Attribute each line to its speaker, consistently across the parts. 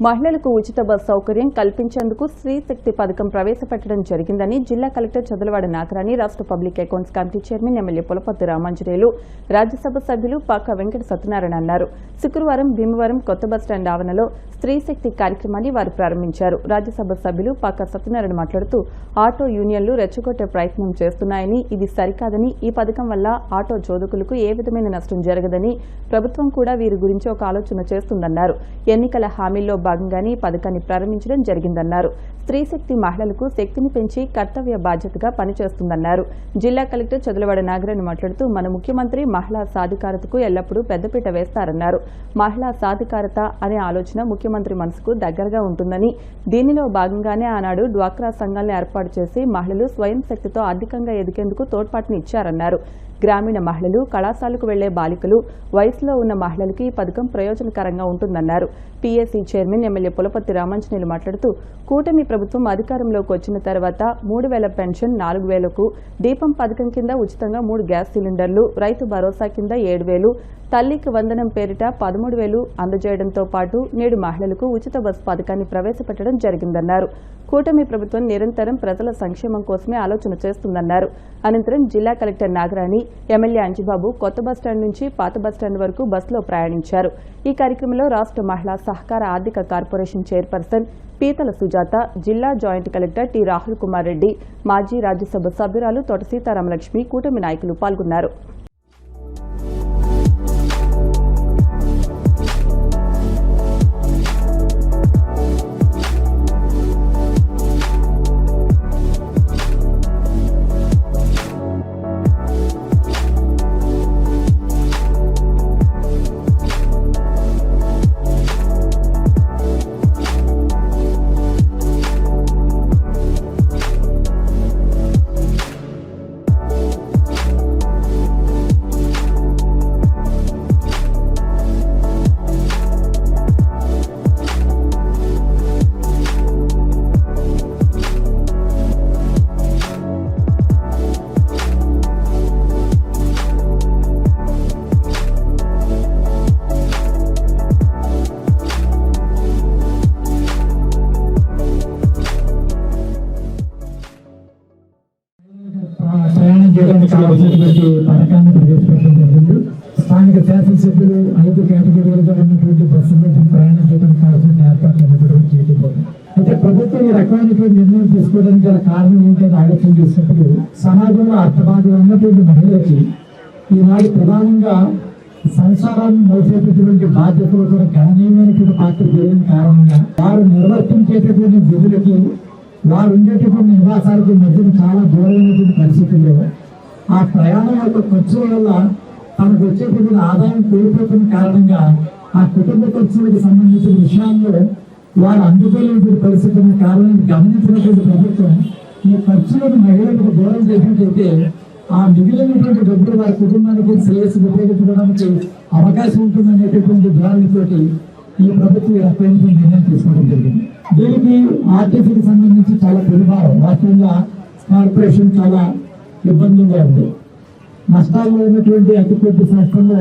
Speaker 1: మహిళలకు ఉచిత బస్ సౌకర్యం కల్పించేందుకు స్త్రీ శక్తి పథకం ప్రవేశపెట్టడం జరిగిందని జిల్లా కలెక్టర్ చదలవాడ నాగరాణి, రాష్ట్ర public accounts committee chairman MLA Pulaparthi Ramanjaneyulu, Rajya Sabha సభ్యులు పాక వెంకట సత్యనారాయణ అన్నారు. శుక్రవారం భీమవరం కొత్త బస్టాండ్ ఆవరణలో స్త్రీ శక్తి కార్యక్రమాన్ని వారు ప్రారంభించారు. రాజ్యసభ సభ్యులు పాక సత్యనారాయణ మాట్లాడుతూ ఆటో యూనియన్లు రెచ్చగొట్టే ప్రయత్నం చేస్తున్నాయని, ఇది సరికాదని, ఈ పథకం వల్ల ఆటో చోదకులకు ఏ విధమైన నష్టం జరగదని, ప్రభుత్వం కూడా వీరి గురించి ఒక ఆలోచన చేస్తుందన్నారు. ఎన్నికల హామీల్లో భాగంగానే ఈ పథకాన్ని ప్రారంభించడం జరిగిందన్నారు. స్త్రీ శక్తి మహిళలకు శక్తిని పెంచి కర్తవ్య బాధ్యతగా పనిచేస్తుందన్నారు. జిల్లా కలెక్టర్ చదలవాడ నాగరాణి మాట్లాడుతూ మన ముఖ్యమంత్రి మహిళా సాధికారతకు ఎల్లప్పుడూ పెద్దపీట వేస్తారన్నారు. మహిళా సాధికారత అనే ఆలోచన ముఖ్యమంత్రి మనసుకు దగ్గరగా ఉంటుందని, దీనిలో భాగంగానే ఆనాడు డ్వాక్రా సంఘాలను ఏర్పాటు చేసి మహిళలు స్వయం శక్తితో ఆర్థికంగా ఎదిగేందుకు తోడ్పాటుని ఇచ్చారన్నారు. గ్రామీణ మహిళలు, కళాశాలకు వెళ్లే బాలికలు, వయసులో ఉన్న మహిళలకు ఈ పథకం ప్రయోజనకరంగా ఉంటుందన్నారు. PAC chairman MLA Pulaparthi Ramanjaneyulu మాట్లాడుతూ కూటమి ప్రభుత్వం అధికారంలోకి వచ్చిన తర్వాత 3,000 పెన్షన్ 4,000కు, దీపం పథకం కింద ఉచితంగా 3 గ్యాస్ సిలిండర్లు, రైతు భరోసా కింద 7,000, తల్లికి వందనం పేరిట 13,000 అందజేయడంతో పాటు నేడు మహిళలకు ఉచిత బస్ పథకాన్ని ప్రవేశపెట్టడం జరిగిందన్నారు. కూటమి ప్రభుత్వం నిరంతరం ప్రజల సంక్షేమం కోసమే ఆలోచన చేస్తుందన్నారు. అనంతరం జిల్లా కలెక్టర్ నాగరాణి, ఎమ్మెల్యే అంజిబాబు కొత్త బస్టాండ్ నుంచి పాత బస్టాండ్ వరకు బస్సులో ప్రయాణించారు. ఈ కార్యక్రమంలో రాష్ట్ర మహిళా సహకార ఆర్థిక కార్పొరేషన్ చైర్పర్సన్ పీతల సుజాత, జిల్లా joint collector T Rahul Kumar Reddy, మాజీ రాజ్యసభ సభ్యురాలు తోట సీతారామలక్ష్మి, కూటమి నాయకులు పాల్గొన్నారు.
Speaker 2: పథకాన్ని ప్రవేశపెట్టడం జరిగింది. స్థానిక శాసనసభ్యులు 5 కేటగిరీలుగా ఉన్నటువంటి బస్సుల్లో ప్రయాణం చేయడానికి కావాల్సిన ఏర్పాట్లు చేయడం. అయితే ప్రభుత్వం ఈ రకమైనటువంటి నిర్ణయం తీసుకోవడానికి గల కారణం ఏంటని ఆలోచన చేసినప్పుడు సమాజంలో అర్థబాధలు ఉన్నటువంటి మహిళలకి ఈనాడు ప్రధానంగా సంసారాన్ని మోసేటటువంటి బాధ్యతలు కూడా గణనీయమైనటువంటి పాత్ర చేయడం కారణంగా వారు నిర్వర్తించేటటువంటి విధులకి, వారు ఉండేటటువంటి నివాసాలకు మధ్యన చాలా దూరమైనటువంటి పరిస్థితుల్లో ఆ ప్రయాణం యొక్క ఖర్చుల వల్ల తనకు వచ్చేటటువంటి ఆదాయం కోల్పోతున్న కారణంగా ఆ కుటుంబ ఖర్చులకు సంబంధించిన విషయాల్లో వారు అందుకోలేని పరిస్థితున్న కారణాన్ని గమనించినటువంటి ప్రభుత్వం ఈ ఖర్చులను మహిళలకు దూరం చేసినట్లయితే ఆ మిగిలినటువంటి డబ్బులు వారి కుటుంబానికి శ్రేయస్సు ఉపయోగించుకోవడానికి అవకాశం ఉంటుందనేటటువంటి ధోరణితోటి ఈ ప్రభుత్వం ఈ రకమైన నిర్ణయం తీసుకోవడం జరిగింది. దీనికి ఆర్టీసీకి సంబంధించి చాలా పెనుభారం, వాస్తవంగా కార్పొరేషన్ చాలా ఇబ్బందిగా ఉంది. నష్టాల్లో ఉన్నటువంటి అతి కొద్ది సంస్థల్లో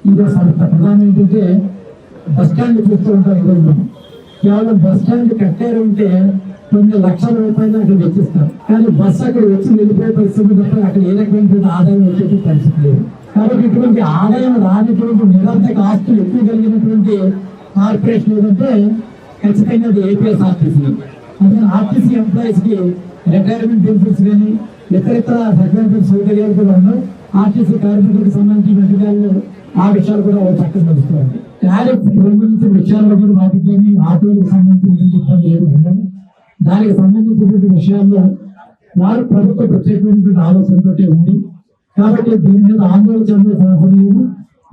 Speaker 2: ఇదే సంస్థ. ప్రధానం ఏంటంటే బస్టాండ్ చూస్తూ ఉంటాం. ఈరోజు మనం కేవలం బస్టాండ్ కట్టారు ఉంటే కొన్ని లక్షల రూపాయలు అక్కడ వెచ్చిస్తారు, కానీ బస్సు అక్కడ వచ్చి వెళ్ళిపోయే పరిస్థితి తప్ప అక్కడ ఏ రకమైనటువంటి ఆదాయం వచ్చే పరిస్థితి లేదు. కాబట్టి ఇటువంటి ఆదాయం రానిటువంటి నిరంతర ఆస్తులు ఎక్కువ కలిగినటువంటి కార్పొరేషన్ ఏదంటే ఖచ్చితంగా అది ఏపీఎస్ఆర్టీసీ. అందుకని ఆర్టీసీ ఎంప్లాయీస్ కి రిటైర్మెంట్ బెనిఫిట్స్ కానీ ఇతరితర రకమైన సౌకర్యాలు కూడా ఉన్నాయి. ఆర్టీసీ కార్మికులకు సంబంధించిన అధికారులు ఆ విషయాలు కూడా ఒక పక్కన నడుస్తుంది. టారిఫ్ సంబంధించిన విషయాల్లో కూడా వాటికి కానీ ఆటోలకు సంబంధించిన ఇబ్బంది ఏమి ఉండదు. దానికి సంబంధించినటువంటి విషయాల్లో వారు ప్రభుత్వ ప్రత్యేకమైనటువంటి ఆలోచనతో ఉంది. కాబట్టి దీని మీద ఆందోళన చెందాల్సిన అవసరం లేదు.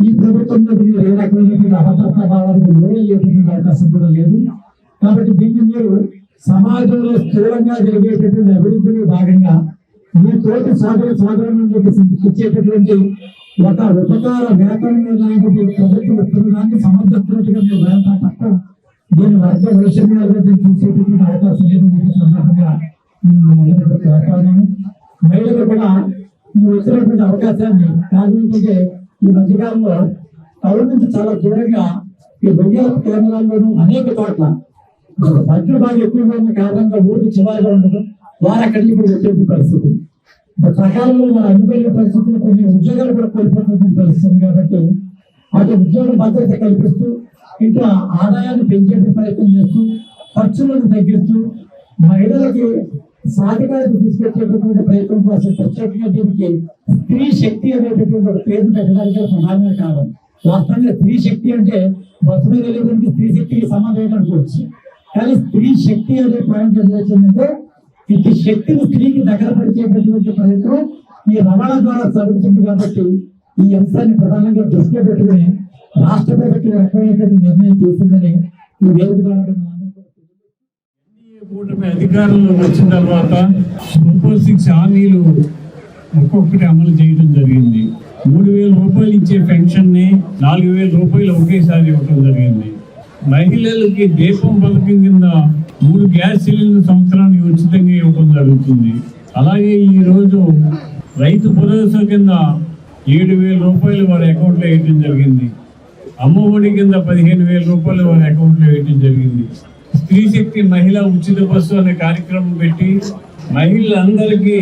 Speaker 2: ఈ ప్రభుత్వంలో దీన్ని ఏ రకమైనటువంటి అభద్రతా భావానికి లోనయ్యేటువంటి అవకాశం కూడా లేదు. కాబట్టి దీన్ని మీరు సమాజంలో స్థూలంగా జరిగేటటువంటి అభివృద్ధిలో భాగంగా మీ తోటి సోదరులకు ఇచ్చేటటువంటి ఒక ఉపకార వేతనం లాంటి ప్రభుత్వం ఇస్తున్నదాన్ని సమర్థపూర్తిగా మీరు వేత తప్ప దీని వర్గ వైషమ్యాలుగా దీన్ని చూసేటటువంటి అవకాశం లేదు. సందర్భంగా మహిళలు కూడా ఈ వచ్చినటువంటి అవకాశాన్ని కారణంగా ఈ మధ్యకాలంలో టౌన్ నుంచి చాలా దూరంగా ఈ విద్యా కేంద్రాల్లోనూ అనేక చోట్ల సంఖ్య బాగా ఎక్కువగా ఉన్న కారణంగా ఊరికి చివరిగా ఉండడం వారు అక్కడికి ఇప్పుడు వచ్చేది పరిస్థితి. సకాలంలో మన అందుబాటులో పరిస్థితులు కొన్ని ఉద్యోగాలు కూడా కోల్పోతున్న పరిస్థితి కాబట్టి అటు ఉద్యోగ భద్రత కల్పిస్తూ ఇంకా ఆదాయాన్ని పెంచే ప్రయత్నం చేస్తూ ఖర్చులను తగ్గిస్తూ మహిళలకి సాధికారత తీసుకొచ్చేటటువంటి ప్రయత్నం కోసం ప్రత్యేకంగా దీనికి స్త్రీ శక్తి అనేటటువంటి ఒక పేరు పెట్టడానికి ప్రధానమైన కారణం. వాస్తవంగా స్త్రీ శక్తి అంటే బస్సు మీద వెళ్ళేదానికి స్త్రీ శక్తికి సంబంధం అనుకోవచ్చు. కానీ స్త్రీ శక్తి అనే పాయింట్ ఏం వచ్చిందంటే ఇటు శక్తిని స్త్రీకి దగ్గర పరిచేటటువంటి ప్రయత్నం ఈ రవాణా ద్వారా జరుగుతుంది. కాబట్టి ఈ అంశాన్ని ప్రధానంగా దృష్టిలో పెట్టుకుని రాష్ట్ర ప్రభుత్వం రకమైనటువంటి నిర్ణయం చేసిందని ఈ వేదిక ద్వారా
Speaker 3: కూటమి అధికారంలో వచ్చిన తర్వాత సూపర్ 6 హామీలు ఒక్కొక్కటి అమలు చేయడం జరిగింది. 3,000 రూపాయలు ఇచ్చే పెన్షన్ ని 4,000 రూపాయలు ఒకేసారి ఇవ్వడం జరిగింది. మహిళలకి దీపం పథకం కింద 3 గ్యాస్ సిలిండర్ సంవత్సరానికి ఉచితంగా ఇవ్వడం జరుగుతుంది. అలాగే ఈ రోజు రైతు భరోసా కింద 7,000 రూపాయలు వారి అకౌంట్లో వేయడం జరిగింది. అమ్మఒడి కింద 15,000 రూపాయలు వారి అకౌంట్లో వేయడం జరిగింది. స్త్రీ శక్తి మహిళా ఉచిత బస్సు అనే కార్యక్రమం పెట్టి మహిళలందరికీ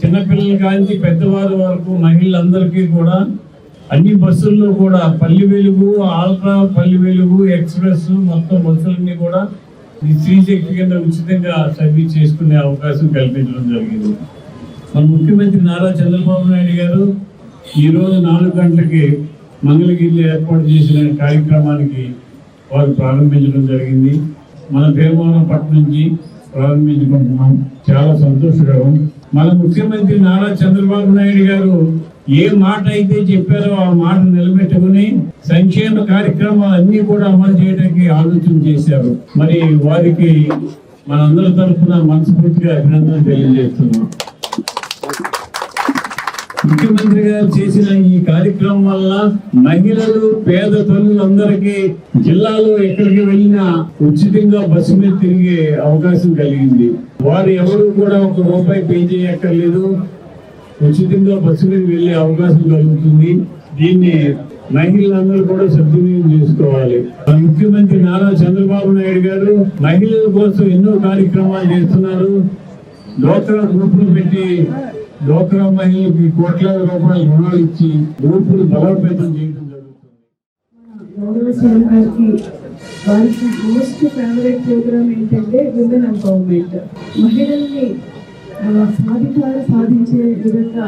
Speaker 3: చిన్నపిల్లల కాంచి పెద్దవారి వరకు మహిళలందరికీ కూడా అన్ని బస్సుల్లో కూడా పల్లి వెలుగు, ఆల్ట్రా, పల్లి వెలుగు, ఎక్స్ప్రెస్ మొత్తం బస్సులన్నీ కూడా ఈ స్త్రీ శక్తి కింద ఉచితంగా సర్వీస్ చేసుకునే అవకాశం కల్పించడం జరిగింది. మన ముఖ్యమంత్రి నారా చంద్రబాబు నాయుడు గారు ఈరోజు 4 గంటలకి మంగళగిరిలో ఏర్పాటు చేసిన కార్యక్రమానికి వారు ప్రారంభించడం జరిగింది. మన భీమవరం పట్ల నుంచి ప్రారంభించుకుంటున్నాం. చాలా సంతోషకరం. మన ముఖ్యమంత్రి నారా చంద్రబాబు నాయుడు గారు ఏ మాట అయితే చెప్పారో ఆ మాట నిలబెట్టుకుని సంక్షేమ కార్యక్రమాలు అన్ని కూడా అమలు చేయడానికి ఆలోచన చేశారు. మరి వారికి మనందరి తరఫున మనస్ఫూర్తిగా అభినందనలు తెలియజేస్తున్నాం. ముఖ్యమంత్రి గారు చేసిన ఈ కార్యక్రమం వల్ల మహిళలు, పేద తల్లులందరికీ జిల్లాలో ఎక్కడికి వెళ్ళినా ఉచితంగా బస్సు మీద తిరిగే అవకాశం కలిగింది. వారు ఎవరు కూడా 1 రూపాయి పే చేయక్కర్లేదు. ఉచితంగా బస్సు మీద వెళ్లే అవకాశం కలుగుతుంది. దీన్ని మహిళలందరూ కూడా సద్వినియోగం చేసుకోవాలి. ముఖ్యమంత్రి నారా చంద్రబాబు నాయుడు గారు మహిళల కోసం ఎన్నో కార్యక్రమాలు చేస్తున్నారు. డ్వాక్రా గ్రూపులు పెట్టి డ్వాక్రా మహిళలకు కోట్లాది రూపాయల రుణాలు ఇచ్చి గ్రూపులు బలోపేతం చేయడం జరుగుతుంది.
Speaker 4: వారికి మోస్ట్ ఫేవరెట్ ప్రోగ్రామ్ ఏంటంటే విమెన్ ఎంపవర్మెంట్. మహిళల్ని సాధించే విధంగా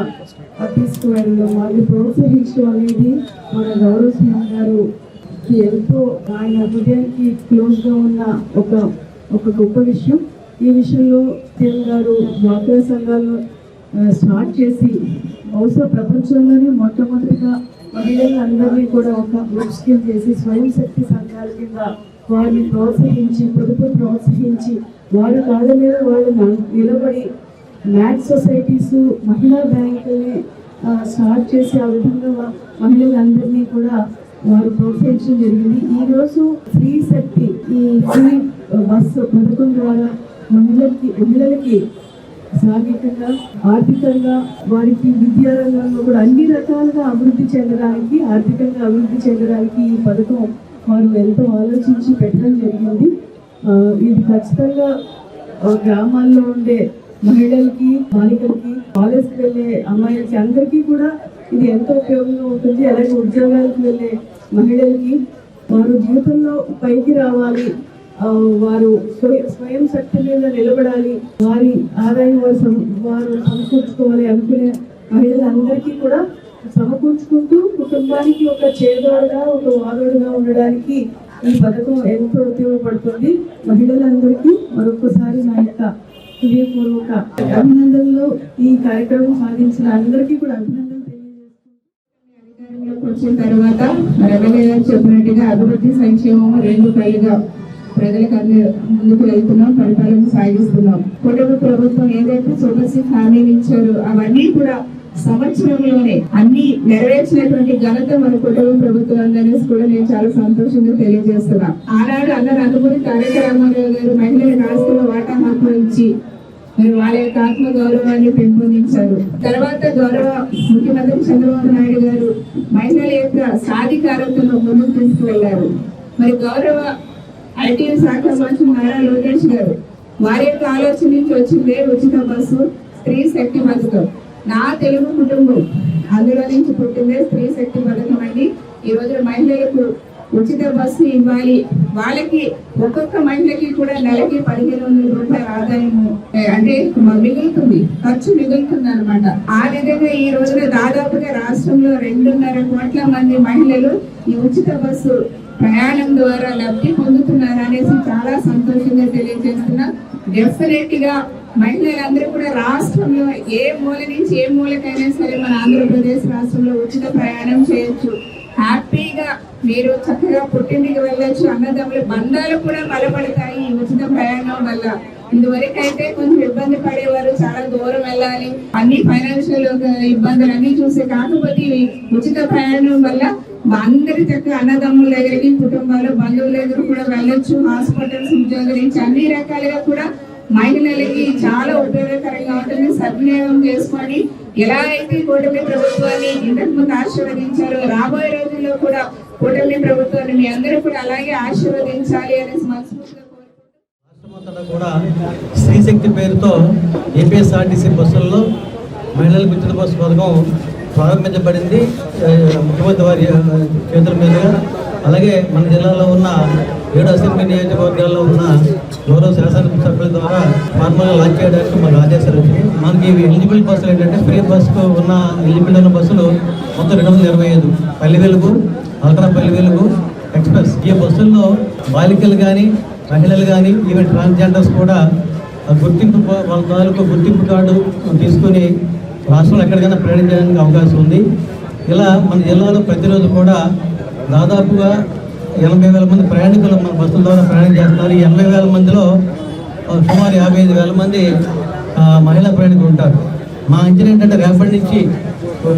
Speaker 4: తీసుకువెళ్ళడం, వాళ్ళు ప్రోత్సహించడం అనేది మన గౌరవ సీఎం గారికి ఎంతో ఆయన హృదయానికి క్లోజ్గా ఉన్న ఒక గొప్ప విషయం. ఈ విషయంలో సీఎం గారు డ్వాక్రా సంఘాలను స్టార్ట్ చేసి బహుశా ప్రపంచంలోనే మొట్టమొదటిగా మహిళలందరినీ కూడా ఒక గ్రూప్ స్కీమ్ చేసి స్వయం శక్తి సంఘాల కింద వారిని ప్రోత్సహించి, పొదుపు ప్రోత్సహించి వాళ్ళ కాళ్ళ మీద వాళ్ళు నిలబడి మ్యాథ్స్ సొసైటీస్, మహిళా బ్యాంకుల్ని స్టార్ట్ చేసి ఆ విధంగా మహిళలందరినీ కూడా వారు ప్రోత్సహించడం జరిగింది. ఈరోజు స్త్రీ శక్తి ఈ ఫ్రీ బస్సు పథకం ద్వారా మహిళలకి సాంఘికంగా, ఆర్థికంగా, వారికి విద్యా రంగంలో కూడా అన్ని రకాలుగా అభివృద్ధి చెందడానికి, ఆర్థికంగా అభివృద్ధి చెందడానికి ఈ పథకం వారు ఎంతో ఆలోచించి పెట్టడం జరిగింది. ఇది ఖచ్చితంగా గ్రామాల్లో ఉండే మహిళలకి, బాలికలకి, కాలేజ్కి వెళ్ళే అమ్మాయిలకి అందరికీ కూడా ఇది ఎంతో ఉపయోగంగా ఉంటుంది. అలాగే ఉద్యోగాలకు వెళ్ళే మహిళలకి వారు జీవితంలో పైకి రావాలి, వారు స్వయం శక్తి మీద నిలబడాలి, వారి ఆదాయం వారు సమకూర్చుకోవాలి అనుకునే మహిళలందరికీ కూడా సమకూర్చుకుంటూ కుటుంబానికి ఒక చేదోడుగా, ఒక వాదోడుగా ఉండడానికి ఈ పథకం ఎంతో ఉపయోగపడుతుంది. మహిళలందరికీ మరొకసారి నా యొక్క హృదయపూర్వక అభినందనలు. ఈ కార్యక్రమం సాధించిన అందరికీ కూడా అభినందనలు తెలియజేస్తున్నాను.
Speaker 5: వచ్చిన తర్వాత ఎమ్మెల్యే గారు చెప్పినట్టుగా అభివృద్ధి, సంక్షేమం 2 కళ్ళుగా ప్రజలకు ముందుకు వెళ్తున్నాం, పరిపాలన సాగిస్తున్నాం. కుటుంబ ప్రభుత్వం ఏదైతే సూపర్ 6 హామీలు ఇచ్చారో అవన్నీ కూడా సంవత్సరంలోనే అన్ని నెరవేర్చినటువంటి ఘనత మన కుటుంబ ప్రభుత్వం అనేసి కూడా నేను చాలా సంతోషంగా తెలియజేస్తున్నా. ఆనాడు అన్న నందమూరి తారక రామారావు గారు మహిళలకు ఆస్తుల వాటా హక్కు ఇచ్చి మరి వాళ్ళ యొక్క ఆత్మ గౌరవాన్ని పెంపొందించారు. తర్వాత గౌరవ ముఖ్యమంత్రి చంద్రబాబు నాయుడు గారు మహిళల యొక్క సాధికారతను ముందుకు తీసుకువెళ్లారు. మరి గౌరవ ఐటీ శాఖ మంత్రి నారా లోకేష్ గారు వారి యొక్క ఆలోచన నుంచి వచ్చిందే ఉచిత బస్సు స్త్రీ శక్తి పథకం. నా తెలుగు కుటుంబం అందులో నుంచి పుట్టిందే స్త్రీ శక్తి పథకం అండి. ఈ రోజు మహిళలకు ఉచిత బస్సు ఇవ్వాలి, వాళ్ళకి ఒక్కొక్క మహిళకి కూడా నెలకి 1500 రూపాయల ఆదాయము అంటే మిగులుతుంది, ఖర్చు మిగులుతుంది అనమాట. ఆ విధంగా ఈ రోజున దాదాపుగా రాష్ట్రంలో 2.5 కోట్ల మంది మహిళలు ఈ ఉచిత బస్సు ప్రయాణం ద్వారా లబ్ధి పొందుతున్నారు అనేసి చాలా సంతోషంగా తెలియజేస్తున్నా. డెఫినెట్ గా మహిళలందరూ కూడా రాష్ట్రంలో ఏ మూల నుంచి ఏ మూలకైనా సరే మన ఆంధ్రప్రదేశ్ రాష్ట్రంలో ఉచిత ప్రయాణం చేయొచ్చు. హ్యాపీగా మీరు చక్కగా పుట్టింటికి వెళ్ళొచ్చు. అన్నదమ్ముల బంధాలు కూడా బలపడతాయి ఈ ఉచిత ప్రయాణం వల్ల. ఇదివరకు అయితే కొంచెం ఇబ్బంది పడేవారు, చాలా దూరం వెళ్ళాలి, అన్ని ఫైనాన్షియల్ ఇబ్బందులు అన్ని చూసే. కాకపోతే ఉచిత ప్రయాణం వల్ల అందరి చక్కగా అన్నదమ్ముల దగ్గరికి, కుటుంబాలు బంధువుల దగ్గర కూడా వెళ్ళొచ్చు. హాస్పిటల్స్, ఉద్యోగుల నుంచి అన్ని రకాలుగా కూడా మహిళలకి చాలా ఉపయోగకరంగా ఉంటుంది. సద్వినియోగం చేసుకొని ఎలా అయితే కూటమి ప్రభుత్వాన్ని ఇంతకు ముందు ఆశీర్వదించారో రాబోయే రోజుల్లో కూడా కూటమి ప్రభుత్వాన్ని మీ అందరూ కూడా అలాగే ఆశీర్వదించాలి అనేసి మనస్ఫూర్తిగా
Speaker 6: రాష్ట్రమంతటా కూడా స్త్రీ శక్తి పేరుతో ఏపీఎస్ఆర్టీసీ బస్సుల్లో మహిళలకు ఉచిత బస్సు పథకం ప్రారంభించబడింది ముఖ్యమంత్రి వారి చేతుల మీదుగా. అలాగే మన జిల్లాలో ఉన్న 7 అసెంబ్లీ నియోజకవర్గాల్లో ఉన్న గౌరవ శాసనసభ్యుల ద్వారా ఫార్మల్గా లాంచ్ చేయడానికి మాకు ఆదేశాలు వచ్చినాయి. మనకి ఇవి ఎలిజిబుల్ బస్సులు ఏంటంటే ఫ్రీ బస్సుకు ఉన్న ఎలిజిబుల్ ఉన్న బస్సులు మొత్తం 225 పల్లె వెలుగు, అల్ట్రా పల్లె వెలుగు, ఎక్స్ప్రెస్. ఈ బస్సుల్లో బాలికలు కానీ మహిళలు కానీ ఈవెన్ ట్రాన్స్జెండర్స్ కూడా గుర్తింపు వాళ్ళ తాలూకు గుర్తింపు కార్డు తీసుకుని రాష్ట్రంలో ఎక్కడికైనా ప్రయాణించడానికి అవకాశం ఉంది. ఇలా మన జిల్లాలో ప్రతిరోజు కూడా దాదాపుగా 80,000 మంది ప్రయాణికులు మన బస్సుల ద్వారా ప్రయాణం చేస్తున్నారు. ఈ 80,000 మందిలో సుమారు 55,000 మంది మహిళా ప్రయాణికులు ఉంటారు. మా అంచనా ఏంటంటే రేపటి నుంచి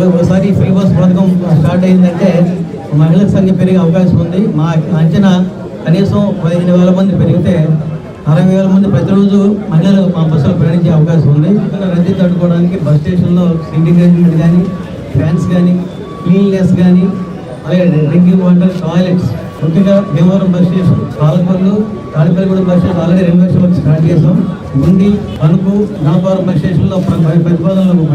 Speaker 6: ఒకసారి ఫ్రీ బస్ పథకం స్టార్ట్ అయిందంటే మహిళల సంఖ్య పెరిగే అవకాశం ఉంది. మా అంచనా కనీసం 15,000 మంది పెరిగితే 60,000 మంది ప్రతిరోజు మహిళలు మా బస్సులో ప్రయాణించే అవకాశం ఉంది. రద్దీ తట్టుకోవడానికి బస్ స్టేషన్లో సీటింగ్ అరేంజ్మెంట్ కానీ, ఫ్యాన్స్ కానీ, క్లీన్లెస్ కానీ, అలాగే డ్రింకింగ్ వాటర్, టాయిలెట్స్. ముఖ్యంగా Bhimavaram bus station, Palakollu, Tadepalligudem bus station already renovation work start చేసాం. గుండి, తణుకు, నాగవరం బస్ స్టేషన్లో ప్రతిపాదనలు